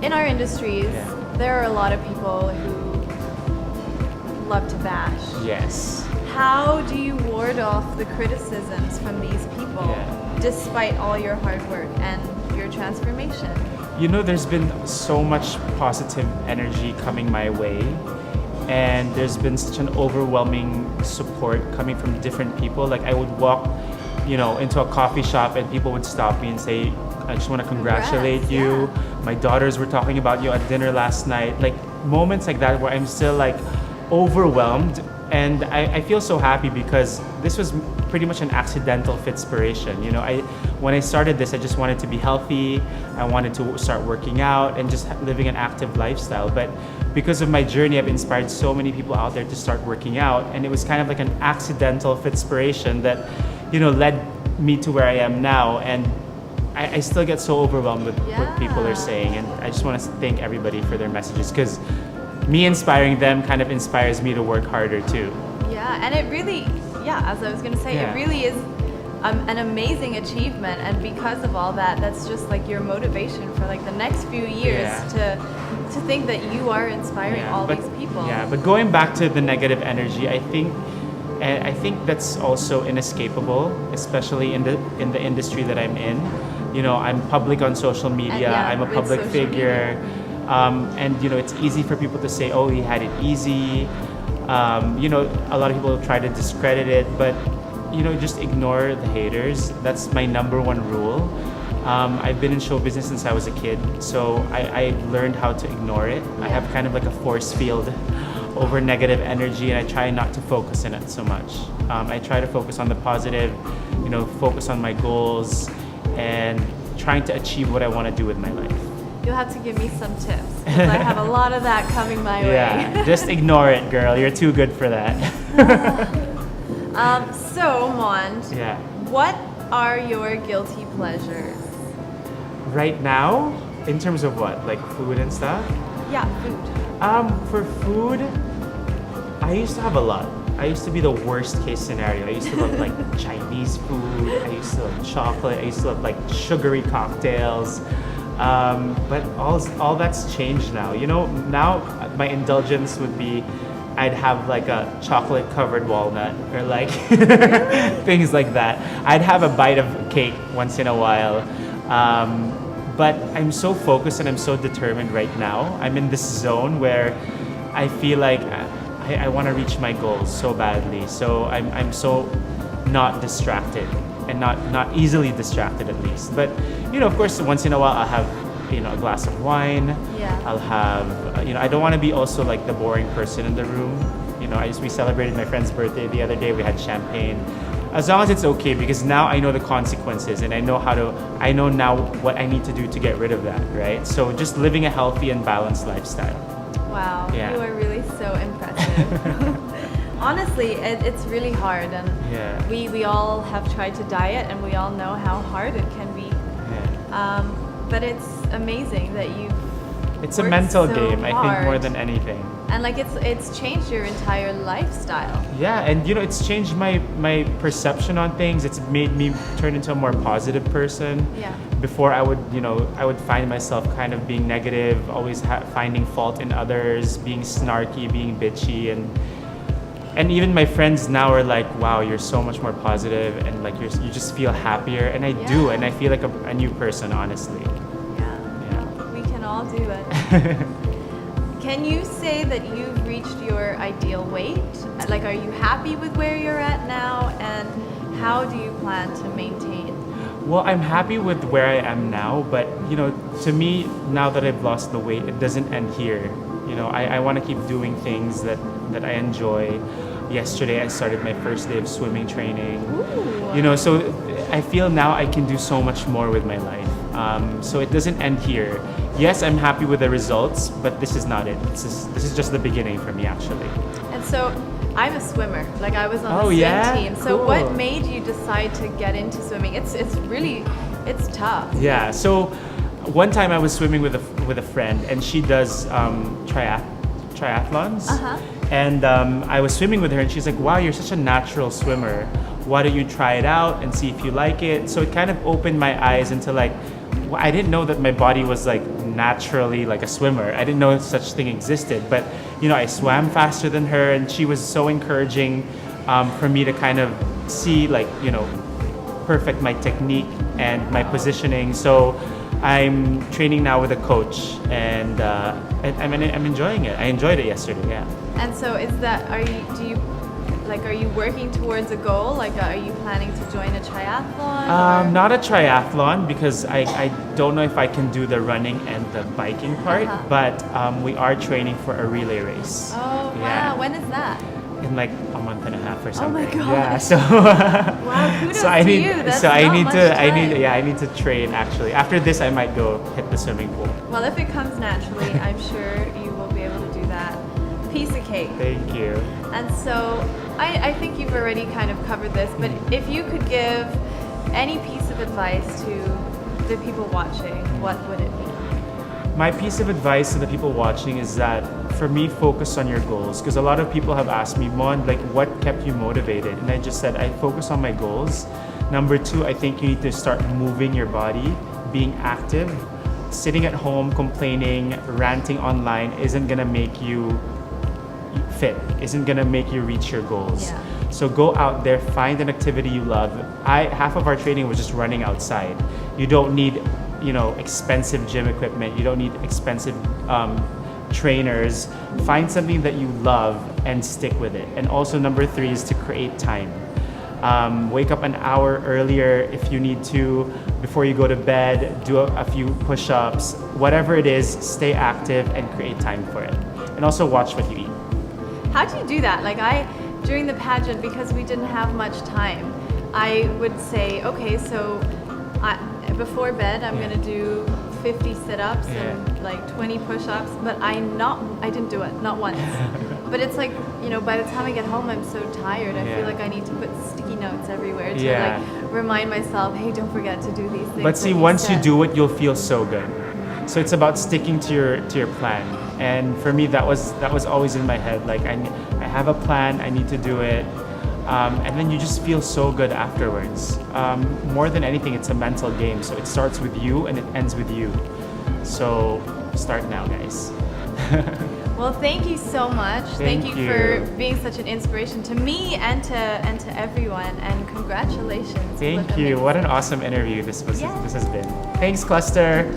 in our industries, there are a lot of people who love to bash. Yes. How do you ward off the criticisms from these people despite all your hard work and your transformation? You know, there's been so much positive energy coming my way, and there's been such an overwhelming support coming from different people. Like I would walk, into a coffee shop and people would stop me and say, I just want to congratulate you. Yeah. My daughters were talking about you at dinner last night. Like moments like that where I'm still like overwhelmed. And I feel so happy because this was pretty much an accidental inspiration. When I started this, I just wanted to be healthy. I wanted to start working out and just living an active lifestyle. But because of my journey, I've inspired so many people out there to start working out. And it was kind of like an accidental inspiration that, led me to where I am now. And I still get so overwhelmed with what people are saying. And I just want to thank everybody for their messages because me inspiring them kind of inspires me to work harder too. Yeah, and it really, as I was going to say, it really is an amazing achievement. And because of all that, that's just like your motivation for like the next few years to think that you are inspiring all these people. Yeah, but going back to the negative energy, I think that's also inescapable, especially in the industry that I'm in. I'm public on social media. I'm a public figure. And it's easy for people to say, oh, he had it easy. A lot of people try to discredit it, but just ignore the haters. That's my number one rule. I've been in show business since I was a kid, so I learned how to ignore it. I have kind of like a force field over negative energy, and I try not to focus on it so much. I try to focus on the positive, focus on my goals and trying to achieve what I want to do with my life. You'll have to give me some tips because I have a lot of that coming my way. Just ignore it, girl. You're too good for that. So, Mond, what are your guilty pleasures? Right now, in terms of what? Like food and stuff? Yeah, food. For food, I used to have a lot. I used to be the worst case scenario. I used to love like Chinese food. I used to love chocolate. I used to love like sugary cocktails. But all that's changed now. Now my indulgence would be I'd have like a chocolate covered walnut or like things like that. I'd have a bite of cake once in a while. But I'm so focused and I'm so determined right now. I'm in this zone where I feel like I want to reach my goals so badly. So I'm so not distracted and not easily distracted at least. But of course, once in a while I'll have a glass of wine. I'll have I don't want to be also like the boring person in the room. We celebrated my friend's birthday the other day. We had champagne. As long as it's okay, because now I know the consequences and I know now what I need to do to get rid of that, right? So just living a healthy and balanced lifestyle. Wow, you are really so impressive. Honestly, it's really hard, and we all have tried to diet, and we all know how hard it can be. But it's amazing that you've It's a mental so game, hard. I think, more than anything. And like it's changed your entire lifestyle. Yeah, and it's changed my perception on things. It's made me turn into a more positive person. Yeah. Before I would find myself kind of being negative, always finding fault in others, being snarky, being bitchy, and even my friends now are like, wow, you're so much more positive, and like you just feel happier, and I do, and I feel like a new person, honestly. Yeah. We can all do it. Can you say that you've reached your ideal weight? Like, are you happy with where you're at now, and how do you plan to maintain? Well, I'm happy with where I am now, but to me, now that I've lost the weight, it doesn't end here. I want to keep doing things that I enjoy. Yesterday, I started my first day of swimming training. Ooh. So I feel now I can do so much more with my life. So it doesn't end here. Yes, I'm happy with the results, but this is not it. This is just the beginning for me, actually. And so, I'm a swimmer. Like, I was on the swim team. So cool. What made you decide to get into swimming? It's tough. Yeah. So one time I was swimming with a friend, and she does triathlons. And I was swimming with her, and she's like, wow, you're such a natural swimmer. Why don't you try it out and see if you like it? So it kind of opened my eyes into like, I didn't know that my body was like naturally like a swimmer. I didn't know such thing existed. But you know, I swam faster than her, and she was so encouraging for me to kind of see like, you know, perfect my technique and my positioning. So I'm training now with a coach, and I'm enjoying it. I enjoyed it yesterday. Yeah. And so are you working towards a goal? Like, are you planning to join a triathlon? Not a triathlon, because I don't know if I can do the running and the biking part, but we are training for a relay race. Oh, yeah. Wow. When is that? In like a month and a half or something. Oh my god. Yeah. So wow, kudos so I to need you. That's so I not need much to time. I need to train actually. After this I might go hit the swimming pool. Well, if it comes naturally, I'm sure you will be able to do that. Piece of cake. Thank you. And so I think you've already kind of covered this, but if you could give any piece of advice to the people watching, what would it be? My piece of advice to the people watching is that, for me, focus on your goals. Because a lot of people have asked me, Mond, like, what kept you motivated? And I just said, I focus on my goals. Number two, I think you need to start moving your body, being active. Sitting at home, complaining, ranting online isn't gonna make you fit, isn't gonna make you reach your goals. Yeah. So go out there, find an activity you love. Half of our training was just running outside. You don't need, you know, expensive gym equipment. You don't need expensive trainers. Find something that you love and stick with it. And also number three is to create time. Wake up an hour earlier if you need to, before you go to bed, do a few push-ups, whatever it is, stay active and create time for it. And also watch what you eat. How do you do that? Like during the pageant, because we didn't have much time, I would say, okay, so before bed, I'm gonna do 50 sit-ups and like 20 push-ups, but I didn't do it, not once. But it's like, you know, by the time I get home, I'm so tired. I feel like I need to put sticky notes everywhere to like remind myself, hey, don't forget to do these things. But see, once you do it, you'll feel so good. So it's about sticking to your plan. And for me, that was always in my head. Like I have a plan, I need to do it. And then you just feel so good afterwards. More than anything, it's a mental game. So it starts with you and it ends with you. So start now, guys. Well, thank you so much. Thank you you for being such an inspiration to me and to everyone. And congratulations. Thank you. What an awesome interview this has been. Thanks, Cluster.